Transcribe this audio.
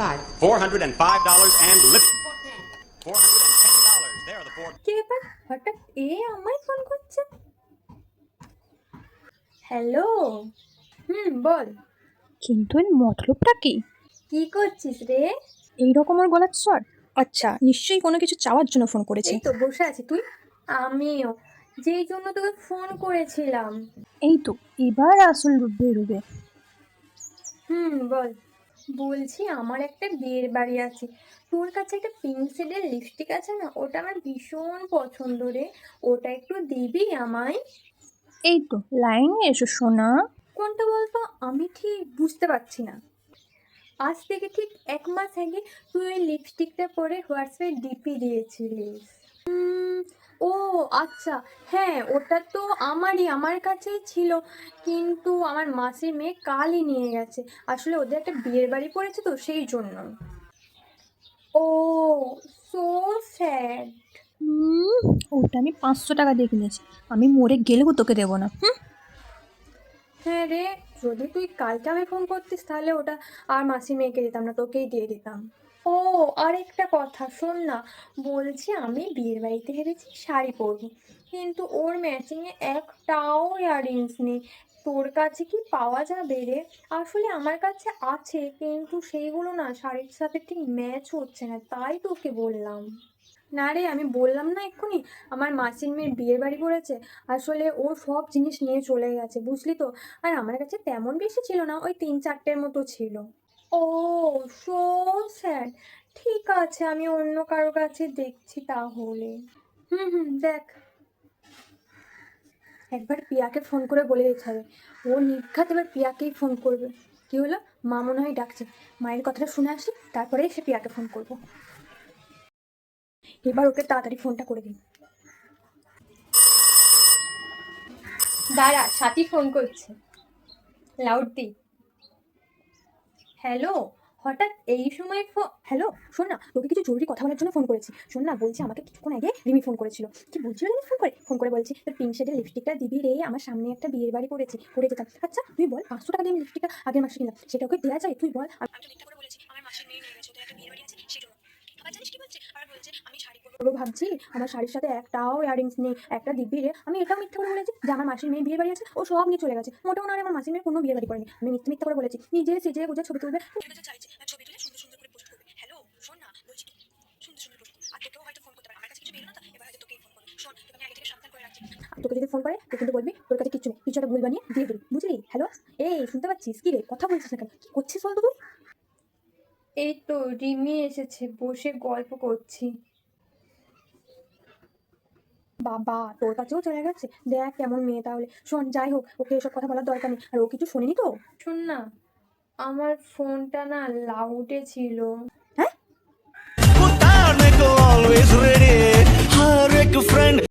$405 and living. $410. There are the four. কি ব্যাপার, হঠাৎ আমায় ফোন করছে? হ্যালো। বল। কিন্তু এর মতলবটা কি? কি করছিস রে? এইরকম ওর গলার স্বর? আচ্ছা, নিশ্চয়ই কোনো কিছু চাওয়ার জন্য ফোন করেছে। এই তো বসে আছি, তুই? আমিও যেই জন্য তোকে ফোন করেছিলাম। এই তো এবার আসল রূপ বেরোবে। বল। বলছি আমার একটা বিয়ের বাড়ি আছে, তোর কাছে একটা পিঙ্ক শেডের লিপস্টিক আছে না? ওটা আমার ভীষণ পছন্দ রে, ওটা একটু দিবি আমায়? এই তো লাইনে এসো সোনা। কোনটা বলতো, আমি ঠিক বুঝতে পারছি না। আজ থেকে ঠিক 1 মাস আগে তুই ওই লিপস্টিকটা পরে হোয়াটসঅ্যাপে ডিপি দিয়েছিলিস। ও আচ্ছা, হ্যাঁ ওটা তো আমার কাছেই ছিল, কিন্তু আমার মাসির মেয়ে কালই নিয়ে গেছে। আসলে ওদের একটা বিয়ের বাড়ি পড়েছে তো, সেই জন্য। ও, সো স্যাড। ওটা আমি 500 টাকা দিয়ে কিনেছি, আমি মরে গেলেও তোকে দেবো না। হ্যাঁ রে, যদি তুই কালকে আমি ফোন করতিস তাহলে ওটা আর মাসি মেয়েকে দিতাম না, তোকেই দিয়ে দিতাম। ও, আরেকটা কথা শোন না, বলছি আমি বিয়ের বাড়িতে ভেবেছি শাড়ি পরবো, কিন্তু ওর ম্যাচিংয়ে একটাও ইয়াররিংস নেই। তোর কাছে কি পাওয়া যাবে রে? আসলে আমার কাছে আছে, কিন্তু সেইগুলো না শাড়ির সাথে ঠিক ম্যাচ হচ্ছে না, তাই তোকে বললাম। না রে, আমি বললাম না এক্ষুনি আমার মাসির মেয়ের বিয়ের বাড়ি পড়েছে, আসলে ও সব জিনিস নিয়ে চলে গেছে, বুঝলি তো। আর আমার কাছে তেমন বেশি ছিল না, ওই 3-4টের মতো ছিল। ও, সো স্যাড। ঠিক আছে, আমি অন্য কারো কাছে দেখছি তাহলে। দেখ। একবার পিয়াকে ফোন করে বলে দিতে হবে, ও নির্ঘাত এবার পিয়াকেই ফোন করবে। কি হলো, মা মনে হয় ডাকছে, মায়ের কথাটা শুনে আসি, তারপরে সে পিয়াকে ফোন করবো। এবার ওকে তাড়াতাড়ি ফোনটা করে দিন। দাঁড়া, সাথী ফোন করছে, লাউড দি। হ্যালো, হঠাৎ এই সময় হ্যালো, শোন না, তোকে কিছু জরুরি কথা বলার জন্য ফোন করেছি। শোন না, বলছি আমাকে কিছুক্ষণ আগে রিমি ফোন করেছিল। কি বলছিল জানিস? ফোন করে বলছি তোর পিঙ্ক শেডের লিপস্টিকটা দিবি রে, আমার সামনে একটা বিয়ের বাড়ি পড়ে যেতাম। আচ্ছা তুই বল, 500 টাকা দিয়ে আমি লিপস্টিকটা আগের মাসে কিনলাম, সেটা ওকে দেওয়া যায়? তুই বল। আমি তো মিথ্যা করে বলেছি, আমার মাসির মেয়ে নিয়ে গেছে, ওদের একটা বিয়ের বাড়ি আছে সেই জন্য। আবার জানিস কি বলছে? আর বলছে আমি শাড়ি পরবো ভাবছি, আমার শাড়ির সাথে একটাও ইয়াররিংস নেই, একটা দিব্যি রে। আমি এটাও মিথ্যা করে বলেছি যে আমার মাসির মেয়ে বিয়ের বাড়ি আছে, ও সব নিয়ে চলে গেছে। মোটেও না, আমার মাসির মেয়ের কোনো বিয়ের বাড়ি করেনি। আমি মিথ্যা করে বলেছি, নিজে সেজে গুজে ছবি তুলবে, চাইছে ছবি তুলে সুন্দর সুন্দর করে পোস্ট করবে। হ্যালো, শোন না, বলছি কি সুন্দর সুন্দর পোস্ট, আর তোকেও হয়তো ফোন করতে পারে, আমার কাছে কিছু পেলো না তো, এবার হয়তো তোকেই ফোন করবে। শোন, তোকে আমি আগে থেকে সাবধান করে রাখছি, আর তোকে যদি ফোন করে তুই কিন্তু বলবি তোর কাছে কিছু নেই, কিছু একটা ভুল বানিয়ে দিয়ে দিবি, বুঝলি? হ্যালো, এই শুনতে পাচ্ছিস? কি রে, কথা বলছিস না কেন? কি করছিস বলতো তুই? এই তো রিমি এসেছে, বসে গল্প করছি। বাবা, তোর কাছেও চলে গেছে? দেখ কেমন মেয়ে তাহলে। শোন, যাই হোক, ওকে এসব কথা বলার দরকার নেই, আর ও কিছু শোনেনি তো। শোন না, আমার ফোনটা না লাউডে ছিল। হ্যাঁ, always ready. Her friend